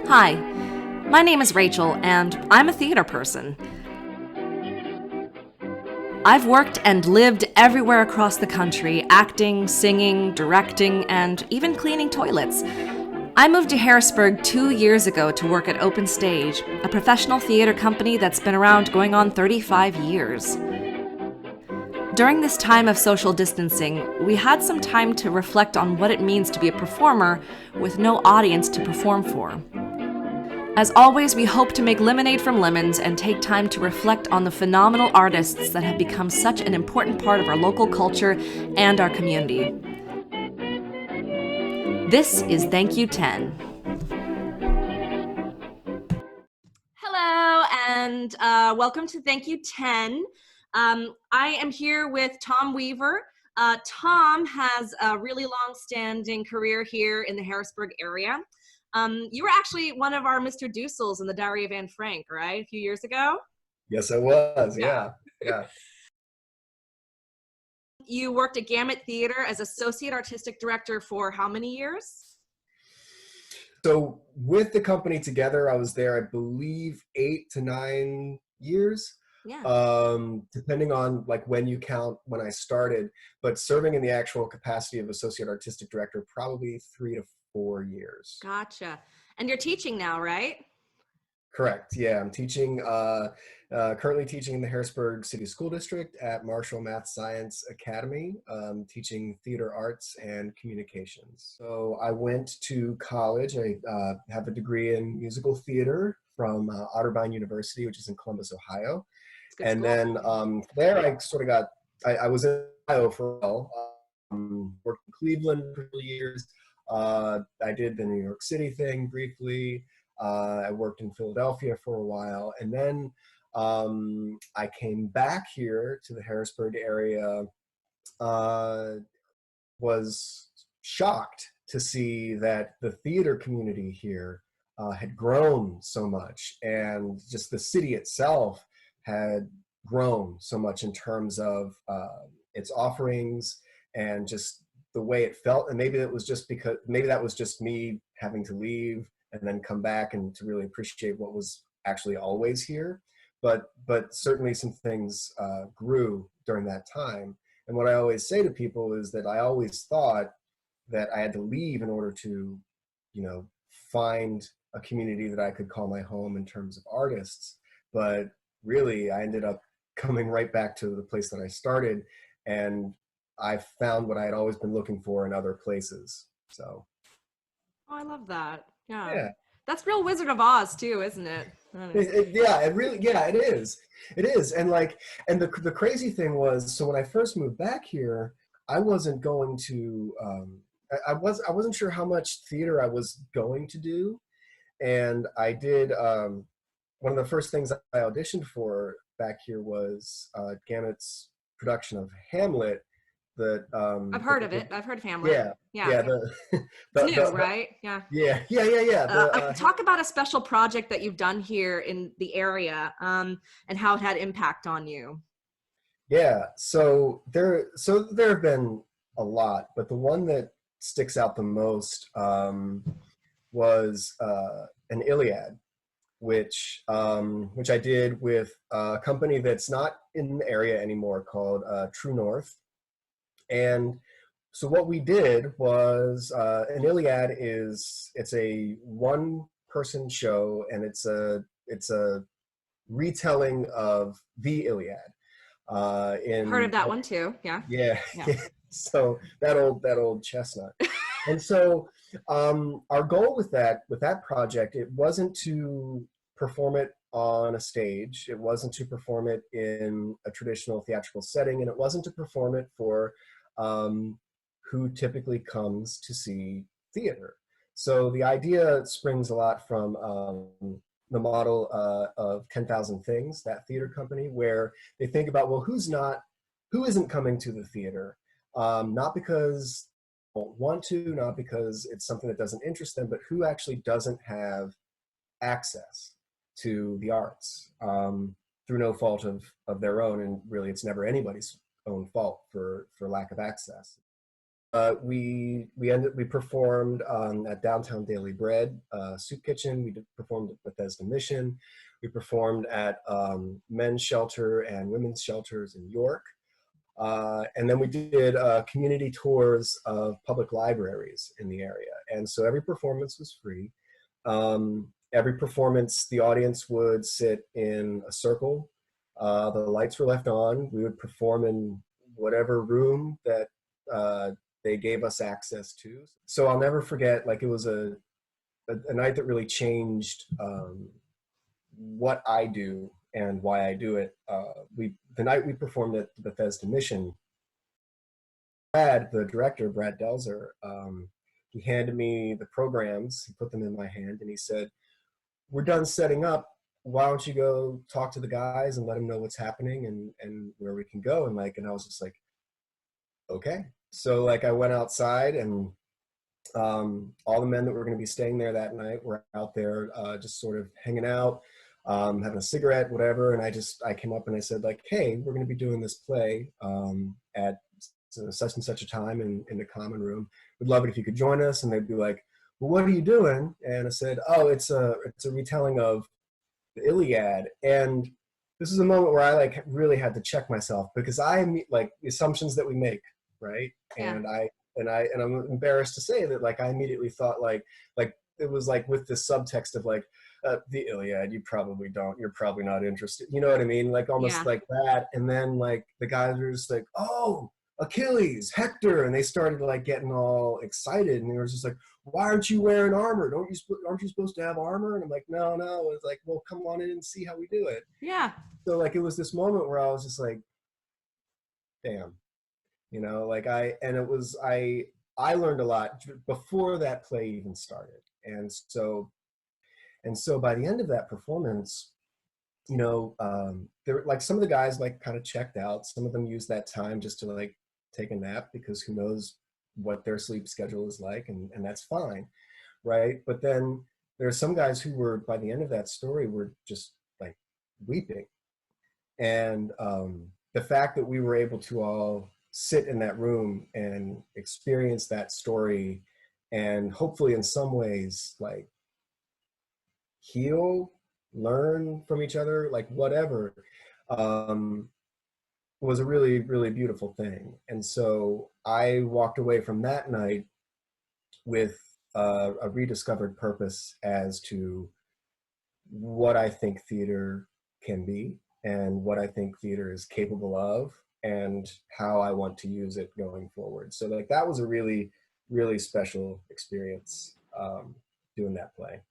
Hi, my name is Rachel, and I'm a theater person. I've worked and lived everywhere across the country, acting, singing, directing, and even cleaning toilets. I moved to Harrisburg 2 years ago to work at Open Stage, a professional theater company that's been around going on 35 years. During this time of social distancing, we had some time to reflect on what it means to be a performer with no audience to perform for. As always, we hope to make lemonade from lemons and take time to reflect on the phenomenal artists that have become such an important part of our local culture and our community. This is Thank You 10. Hello, and welcome to Thank You 10. I am here with Tom Weaver. Tom has a really long-standing career here in the Harrisburg area. You were actually one of our Mr. Dussels in the Diary of Anne Frank, right? A few years ago? Yes, I was. Yeah. You worked at Gamut Theater as Associate Artistic Director for how many years? So with the company together, I was there, I believe, 8 to 9 years. Yeah. Depending on like when you count when I started, but serving in the actual capacity of Associate Artistic Director, probably 3 to 4 years. Gotcha. And you're teaching now, right? Correct. Yeah, I'm teaching, currently teaching in the Harrisburg City School District at Marshall Math Science Academy, teaching theater arts and communications. So I went to college. I have a degree in musical theater from Otterbein University, which is in Columbus, Ohio. And school. then there I sort of got, I was in Ohio for a while, worked in Cleveland for years. I did the New York City thing briefly. I worked in Philadelphia for a while, and then I came back here to the Harrisburg area, was shocked to see that the theater community here had grown so much, and just the city itself had grown so much in terms of its offerings and just the way it felt. And maybe it was just because, maybe that was just me having to leave and then come back and to really appreciate what was actually always here. But certainly some things grew during that time. And what I always say to people is that I always thought that I had to leave in order to, find a community that I could call my home in terms of artists. But really, I ended up coming right back to the place that I started, and I found what I had always been looking for in other places. So. Oh, I love that. Yeah. That's real Wizard of Oz too, isn't it? It is. It is. And the crazy thing was, so when I first moved back here, I wasn't going to, I wasn't sure how much theater I was going to do. And I did, one of the first things I auditioned for back here was Gamut's production of Hamlet. That I've heard of it. I've heard of Hamlet. Yeah. It's new, right? Yeah. Talk about a special project that you've done here in the area, and how it had impact on you. Yeah. So there have been a lot, but the one that sticks out the most was an Iliad, which I did with a company that's not in the area anymore called True North. And so what we did was an Iliad it's a one-person show, and it's a retelling of the Iliad. Heard of that one too? Yeah. Yeah. So that old chestnut. And so our goal with that project, it wasn't to perform it on a stage. It wasn't to perform it in a traditional theatrical setting, and it wasn't to perform it for who typically comes to see theater. So the idea springs a lot from the model of 10,000 Things, that theater company, where they think about, well, who isn't coming to the theater? Not because they don't want to, not because it's something that doesn't interest them, but who actually doesn't have access to the arts through no fault of their own. And really, it's never anybody's own fault for lack of access. We performed at Downtown Daily Bread Soup Kitchen. We performed at Bethesda Mission. We performed at men's shelter and women's shelters in York. And then we did community tours of public libraries in the area. And so every performance was free. Every performance, the audience would sit in a circle. The lights were left on. We would perform in whatever room that they gave us access to. So I'll never forget, like, it was a night that really changed what I do and why I do it. The night we performed at the Bethesda Mission, the director, Brad Delzer, he handed me the programs, he put them in my hand, and he said, "We're done setting up. Why don't you go talk to the guys and let them know what's happening and where we can go?" And I was just like, okay. So I went outside, and all the men that were going to be staying there that night were out there just sort of hanging out, having a cigarette, whatever. And I came up and I said, hey, we're going to be doing this play at such and such a time in the common room. We'd love it if you could join us. And they'd be like, "Well, what are you doing?" And I said, "Oh, it's a retelling of the Iliad." And this is a moment where I really had to check myself, because the assumptions that we make, right? Yeah. And I'm embarrassed to say that I immediately thought it was with the subtext of the Iliad, you probably don't, you're probably not interested, you know what I mean? Almost like that. And then the guys were just "Oh, Achilles, Hector," and they started getting all excited, and they were just "Why aren't you wearing armor? Aren't you supposed to have armor?" And I'm no. It's "Well, come on in and see how we do it." Yeah. So it was this moment where I was just damn, I learned a lot before that play even started. And so by the end of that performance, there some of the guys kind of checked out. Some of them used that time just to take a nap, because who knows what their sleep schedule is like, and that's fine, right? But then there's some guys who were, by the end of that story, were just weeping. And the fact that we were able to all sit in that room and experience that story, and hopefully in some ways heal, learn from each other, whatever, was a really, really beautiful thing. And so I walked away from that night with a rediscovered purpose as to what I think theater can be, and what I think theater is capable of, and how I want to use it going forward. So that was a really, really special experience doing that play.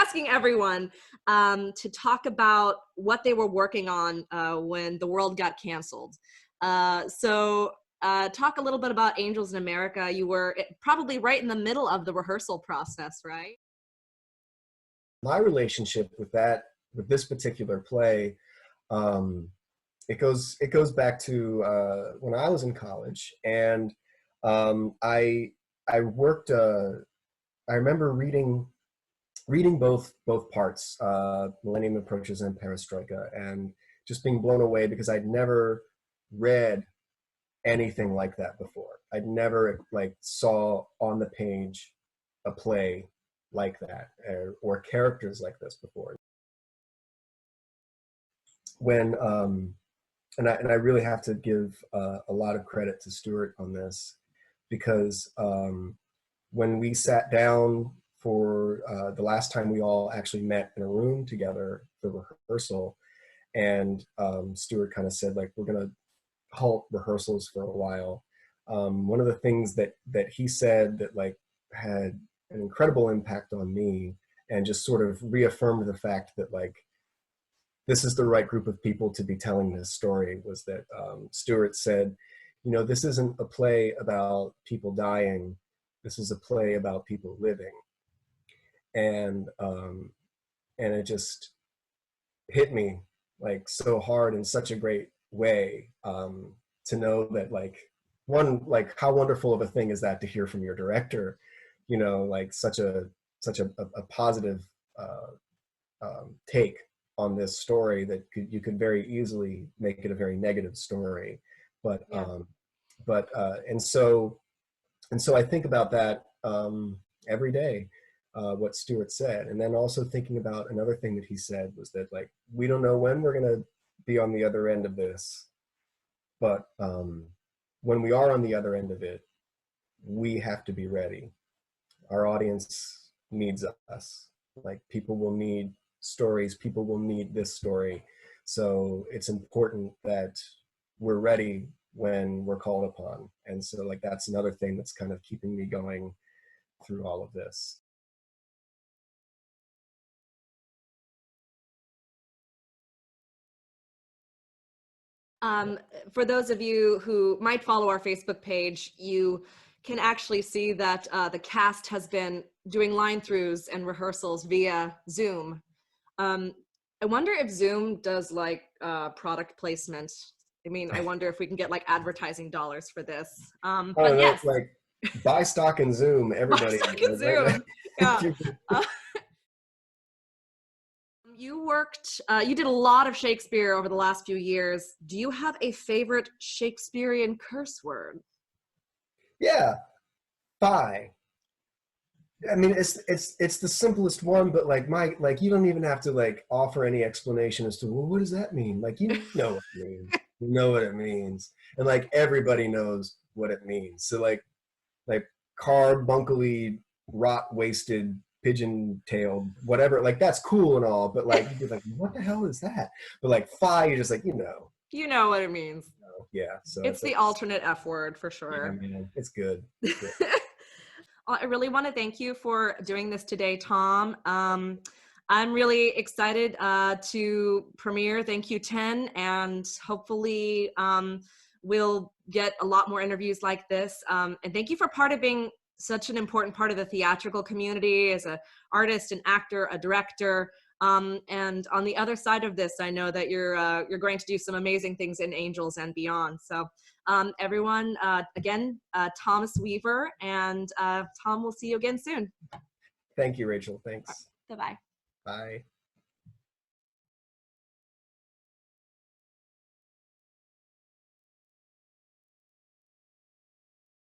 Asking everyone to talk about what they were working on when the world got canceled. So talk a little bit about Angels in America. You were probably right in the middle of the rehearsal process, right? My relationship with this particular play, it goes back to when I was in college, and I worked. I remember reading both parts, Millennium Approaches and Perestroika, and just being blown away, because I'd never read anything like that before. I'd never saw on the page a play like that, or characters like this before. When and I really have to give a lot of credit to Stuart on this, because when we sat down for the last time we all actually met in a room together for rehearsal, and Stuart kind of said we're gonna halt rehearsals for a while. One of the things that he said that had an incredible impact on me, and just sort of reaffirmed the fact that this is the right group of people to be telling this story, was that Stuart said, this isn't a play about people dying, this is a play about people living. And it just hit me so hard in such a great way, to know that one, how wonderful of a thing is that to hear from your director, such a positive take on this story that you could very easily make it a very negative story. But and so I think about that every day, what Stuart said. And then also thinking about another thing that he said was that, like, we don't know when we're going to be on the other end of this, but when we are on the other end of it, we have to be ready. Our audience needs us. Like, people will need stories, people will need this story. So it's important that we're ready when we're called upon. And so, like, that's another thing that's kind of keeping me going through all of this. For those of you who might follow our Facebook page, you can actually see that the cast has been doing line throughs and rehearsals via Zoom. I wonder if Zoom does like product placement. I mean, I wonder if we can get like advertising dollars for this. I But don't know, yes, like, buy stock in Zoom, everybody. buy stock in Zoom. Yeah. Uh, you did a lot of Shakespeare over the last few years. Do you have a favorite Shakespearean curse word? Yeah, buy. I mean, it's the simplest one, but like, you don't even have to like offer any explanation as to, well, what does that mean? Like, you know what it means. You know what it means, and like everybody knows what it means. So like carbuncly, rot-wasted, pigeon-tailed, whatever. Like, that's cool and all, but like, you'd be like, what the hell is that? But like, you're just like, You know what it means. yeah. So It's the alternate F word for sure. Yeah, man, it's good. It's good. I really want to thank you for doing this today, Tom. I'm really excited to premiere Thank You 10, and hopefully we'll get a lot more interviews like this. And thank you for being such an important part of the theatrical community as an artist, an actor, a director. And on the other side of this, I know that you're going to do some amazing things in Angels and beyond. So everyone, again, Thomas Weaver, and Tom, we'll see you again soon. Thank you, Rachel. Thanks. Bye-bye. Bye.